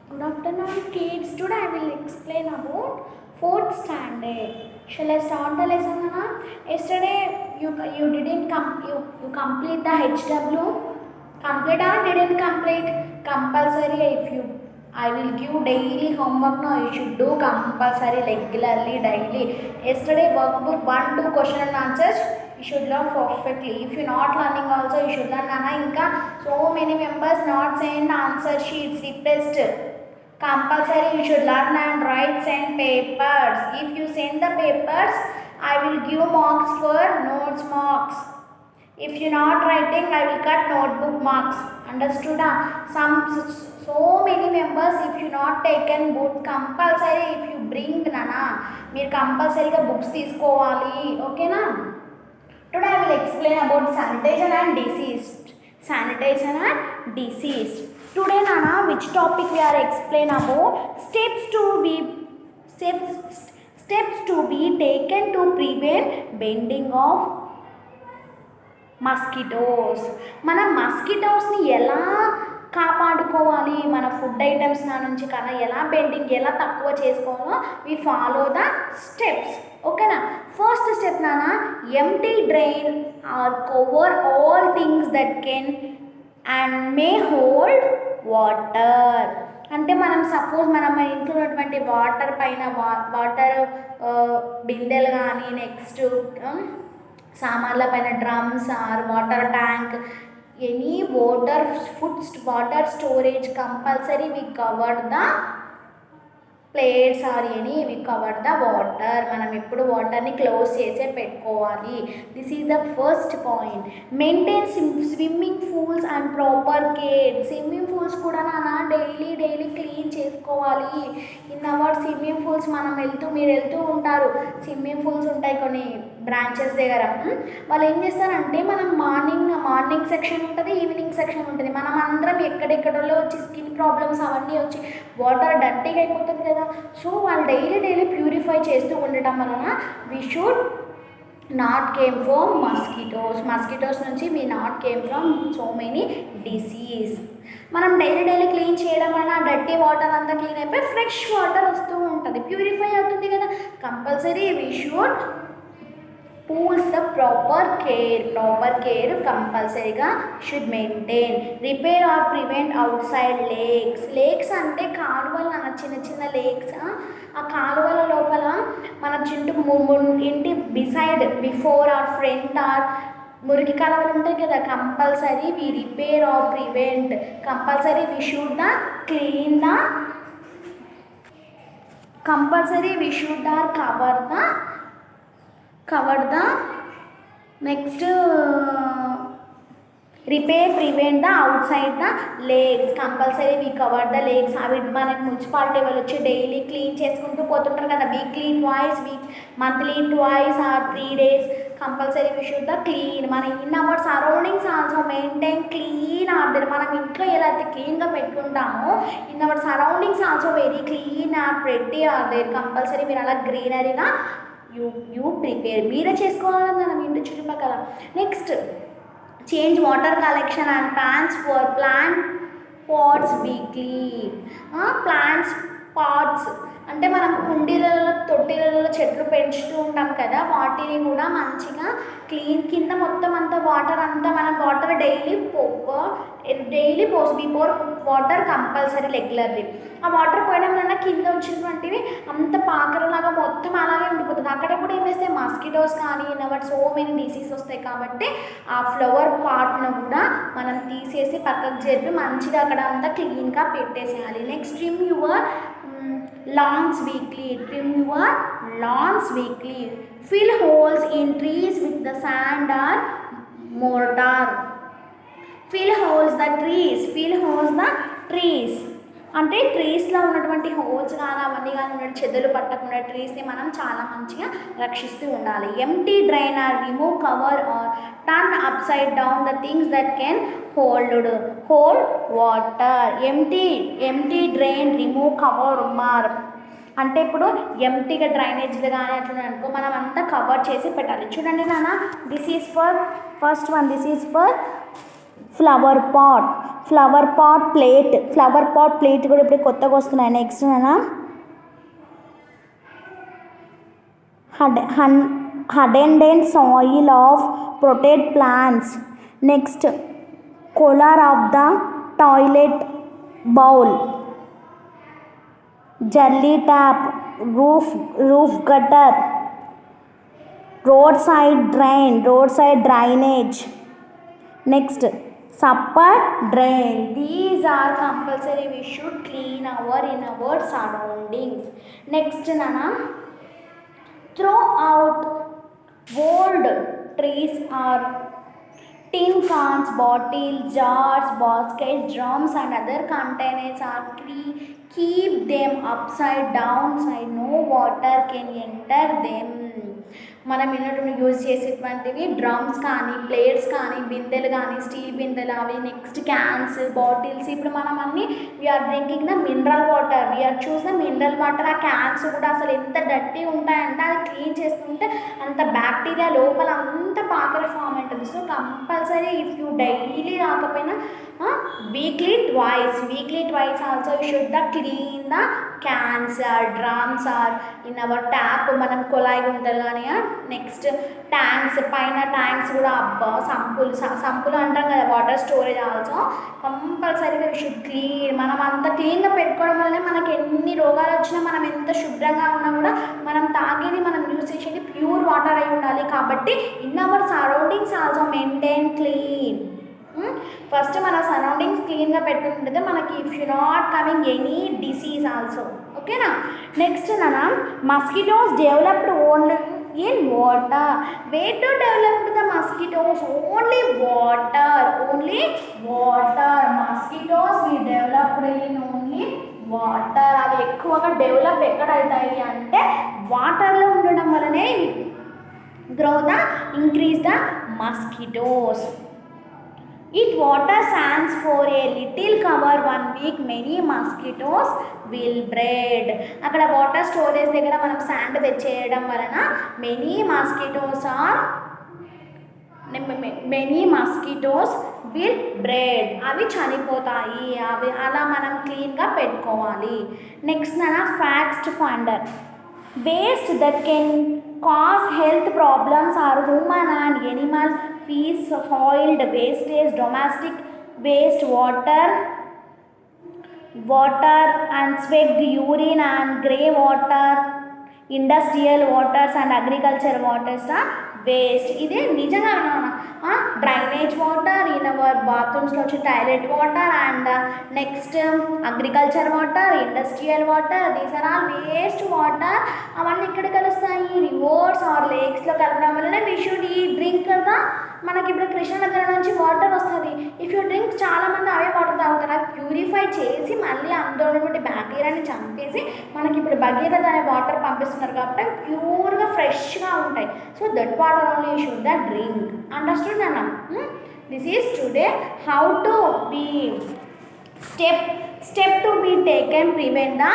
Good afternoon, kids. Today I will explain about fourth standard. Shall I start the lesson, Anna? Yesterday you didn't you complete the HW. Complete or didn't complete? Compulsory. If you I will give daily homework now. You should do compulsory regularly daily. Yesterday workbook 1 2 question and answers. You should learn perfectly. If you're not learning also, you should learn. Anna, inka so many members not send answer sheets request. Compulsory you should learn and write send papers. If you send the papers, I will give marks for notes marks. If you not writing, I will cut notebook marks. Understood? So many members if you not taken book compulsory if you bring nana మీరు కంపల్సరీగా books తీసుకోవాలి ఓకేనా today I will explain about sanitation and disease. Sanitation and disease. Today, Nana, which topic we are explain about? Steps to be taken to prevent bending of mosquitoes. మన మస్కిటోస్ని ఎలా కాపాడుకోవాలి, మన food items నా నుంచి కన్నా ఎలా బెండింగ్ ఎలా తక్కువ చేసుకోవాలో వి ఫాలో ద స్టెప్స్ ఓకేనా. ఫస్ట్ స్టెప్ నానా empty drain or cover all things that can and may hold water. అంటే మనం సపోజ్ మన ఇంట్లో ఉన్నటువంటి వాటర్ పైన వాటర్ బిందెలు కానీ నెక్స్ట్ సామాన్ల పైన drums or water tank any water storage compulsory we cover the plates or any we cover the water. మనం ఎప్పుడు వాటర్ని క్లోజ్ చేసే పెట్టుకోవాలి. This is the first point. Maintain swimming pools and proper care. Swimming pools కూడా నాన్న daily clean చేసుకోవాలి. In our swimming pools మీరు వెళ్తూ ఉంటారు. స్విమ్మింగ్ పూల్స్ ఉంటాయి కొన్ని బ్రాంచెస్ దగ్గర. వాళ్ళు ఏం చేస్తారంటే మనం మార్నింగ్ సెక్షన్ ఉంటుంది, ఈవినింగ్ సెక్షన్ ఉంటుంది. మనం అందరం ఎక్కడెక్కడలో వచ్చి స్కిన్ ప్రాబ్లమ్స్ అవన్నీ వచ్చి వాటర్ డర్టీగా అయిపోతుంది కదా. సో వాళ్ళు డైలీ ప్యూరిఫై చేస్తూ ఉండటం వలన we should not came from mosquitoes నుంచి we not came from so many disease. మనం డైలీ క్లీన్ చేయడం వలన డర్టీ వాటర్ అంతా క్లీన్ అయిపోయి ఫ్రెష్ వాటర్ వస్తూ ఉంటుంది, ప్యూరిఫై అవుతుంది కదా. Compulsory we should pools the proper care కంపల్సరీగా should maintain. Repair or prevent outside lakes అంటే కాలువలు అన్న చిన్న లేక్స్. ఆ కాలువల లోపల మన ఇంటి బిఫోర్ ఆర్ ఫ్రంట్ ఆర్ మురికి కాలువలు ఉంటాయి కదా. Compulsory we repair or prevent. Compulsory we should the clean the compulsory we should or cover the next repair prevent the outside the lakes. Compulsory we cover the lakes. అవి మనకి municipality వాళ్ళు వచ్చి daily clean చేసుకుంటూ పోతుంటారు కదా. Monthly twice or 3 days compulsory we should the clean. మన in our surroundings also maintain clean or there. మనం ఇంట్లో ఎలా అయితే క్లీన్గా పెట్టుకుంటామో in our surroundings also very clean or pretty or there. Compulsory మీరు అలా గ్రీనరీగా యూ ప్రిపేర్ మీరే చేసుకోవాలన్నా మీ ఇంటి చుట్టుపక్కల. Next change water collection and plants for plant pots weekly. Plants pots అంటే మనం తొట్టిలలో చెట్లు పెంచుతూ ఉంటాం కదా. వాటిని కూడా మంచిగా క్లీన్ కింద మొత్తం అంతా వాటర్ అంతా మనం వాటర్ డైలీ పోస్ బిఫోర్ వాటర్ కంపల్సరీ రెగ్యులర్లీ. ఆ వాటర్ పోయడం వలన కింద వచ్చినటువంటివి అంత పాకరలాగా మొత్తం అలాగే ఉండిపోతుంది. అక్కడ కూడా ఏం చేస్తే మస్కిటోస్ కానీ సో మెనీ డిసీజ్ వస్తాయి. కాబట్టి ఆ ఫ్లవర్ పాట్ను కూడా మనం తీసేసి పక్కకు జరిపి మంచిగా అక్కడ అంతా క్లీన్గా పెట్టేసేయాలి. Next trim your lawns weekly. Fill holes in trees with the sand or mortar. Fill holes the trees అంటే ట్రీస్లో ఉన్నటువంటి హోల్స్ కానీ అవన్నీ కానీ ఉన్నట్టు చెదలు పట్టకుండా ట్రీస్ని మనం చాలా మంచిగా రక్షిస్తూ ఉండాలి. Empty drain or remove cover or turn up side down the things that can hold water. Empty drain remove cover అంటే ఇప్పుడు ఎంటీగా డ్రైనేజీలు కానీ అట్లా అనుకో మనం అంతా కవర్ చేసి పెట్టాలి. చూడండి నాన్న, this is for first one. This is for flower pot plate కూడా ఇప్పుడు కొత్తగా వస్తున్నాయి. నెక్స్ట్ నాన్న hardened soil of potted plants. Next, collar of the toilet bowl, jelly tap, roof gutter, roadside drainage. Next, supper drain. These are compulsory. We should clean in our surroundings. Next nana, throw out old trees or tin cans, bottles, jars, baskets, drums and other containers are keep them upside down side. No water can enter them. మనం ఇన్నటువంటి use చేసేటువంటివి drums కానీ plates కానీ బిందెలు కానీ steel బిందెలు అవి next cans bottles. ఇప్పుడు మనం అన్ని we are drinking the mineral water, we are choose the mineral water. ఆ క్యాన్స్ కూడా అసలు ఎంత డర్టీ ఉంటాయంటే అది క్లీన్ చేస్తుంటే అంత బ్యాక్టీరియా లోపల అంత పాకరి ఫామ్ ఉంటుంది. So compulsory if you daily రాకపోయినా weekly twice also you should the clean the cans or drums or in our tap. మనం కొలాయి ఉంటుంది కానీ నెక్స్ట్ ట్యాంక్స్ పైన ట్యాంక్స్ కూడా అబ్బా సంపులు అంటాం కదా వాటర్ స్టోరేజ్ ఆల్సో కంపల్సరీగా వీ షుడ్ క్లీన్. మనం అంత క్లీన్గా పెట్టుకోవడం వల్లనే మనకి ఎన్ని రోగాలు వచ్చినా మనం ఎంత శుభ్రంగా ఉన్నా కూడా మనం తాగేది మనం యూజ్ చేసేది ప్యూర్ వాటర్ అయి ఉండాలి. కాబట్టి in our surroundings also maintain clean. First మన సరౌండింగ్స్ క్లీన్గా పెట్టుకుంటే మనకి if you not coming any disease also. ఓకేనా. నెక్స్ట్ నాన్న mosquitoes developed only in water. Where to develop the mosquitoes? Only water. Mosquitoes we developed in only water. అవి ఎక్కువగా develop ఎక్కడ అవుతాయి అంటే వాటర్లో ఉండడం వల్లనే increase the mosquitoes. If water stands for a little cover 1 week, many mosquitoes will breed. అక్కడ water storage దగ్గర మనం శాండ్ తెచ్చేయడం వలన మెనీ మస్కిటోస్ విల్ బ్రెడ్. అవి చనిపోతాయి. అవి అలా మనం క్లీన్గా పెట్టుకోవాలి. నెక్స్ట్ నా fact finder. Waste that can cause health problems are human and animal fees, soiled wastage, domestic waste, water and sweat, urine and grey water, industrial waters and agriculture waters are waste. ఇది నిజంగా drainage water, in our బాత్రూమ్స్లో వచ్చే toilet water and next agriculture water, industrial water, these are all waste water. అవన్నీ ఇక్కడ కలుస్తాయి reverse are లేక్స్లో కలపడం వలన we should ఈ డ్రింక్ కదా. మనకి ఇప్పుడు కృష్ణ దగ్గర నుంచి వాటర్ వస్తుంది. ఇఫ్ యూ డ్రింక్ చాలామంది అవే వాటర్ తాగుతారు. అది ప్యూరిఫై చేసి మళ్ళీ అందులో ఉన్నటువంటి బ్యాక్టీరియాని చంపేసి మనకి ఇప్పుడు భగీరథ అనే వాటర్ పంపిస్తున్నారు కాబట్టి ప్యూర్గా ఫ్రెష్గా ఉంటాయి. So that water only you should the drink. Understood అన్న. This is today how to be step to be taken prevent the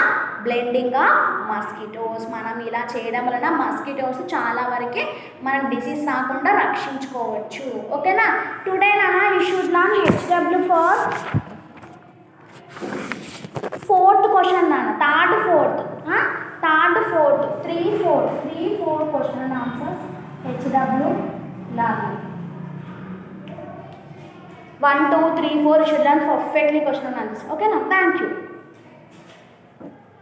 blending of mosquitoes. మనం ఇలా చేయడం వలన మస్కిటోస్ చాలా వరకు మనం డిసీజ్ రాకుండా రక్షించుకోవచ్చు. ఓకేనా. టుడే నానా you should learn HW for fourth question నాన్న. Third fourth 3-4 question and answers HW learn. 1, 2, 3, 4 you should learn perfectly question and answers. Okay now, thank you.